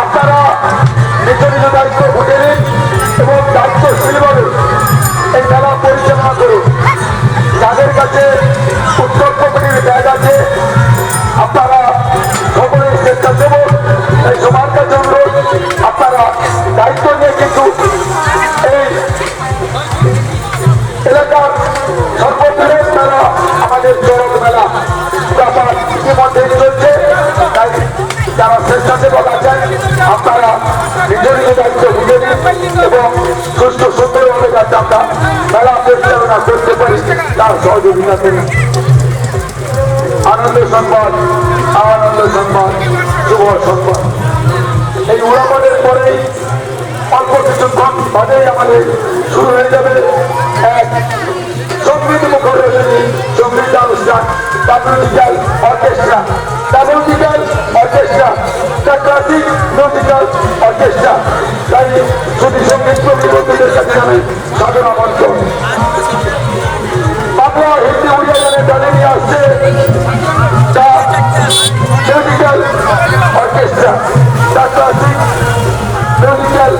আপনারা নিজ নিজ দায়িত্ব বুঝে নিন এবং দায়িত্বশীলভাবে এই মেলা পরিচালনা করুন। যাদের কাছে উত্তর কমিটির ব্যাগ আছে আপনারা সকলেই স্বেচ্ছাসেবক, এই সবার কাছে অনুরোধ আপনারা দায়িত্ব নিয়ে কিন্তু এই এলাকার সর্ববৃহৎ মেলা আমাদের চরক মেলা ব্যাপার ইতিমধ্যেই চলছে। তাই যারা স্বেচ্ছাসেবক আছেন আপনারা নিজ নিজ দায়িত্ব বুঝে নিন এবং সুস্থ সুন্দরভাবে যাতে আমরা মেলা পরিচালনা করতে পারি তার সহযোগিতা করুন। আনন্দ সংবাদ, আনন্দ সংবাদ, শুভ সংবাদ। এই উড়াপদের পরেই অল্প কিছুক্ষণ বাদেই আমাদের শুরু হয়ে যাবে এক সঙ্গীত মুখর সঙ্গীত অনুষ্ঠান, musical orchestra, musical orchestra, classic musical orchestra. তাই শুধু সঙ্গীত প্রতিবন্ধীদের কাছে আমি সাধনা মন্ত্র বাংলা হিন্দি উড়িয়া গানে গানে নিয়ে আসছে মিউজিক্যাল অর্কেস্ট্রা, ক্লাসিক মিউজিক্যাল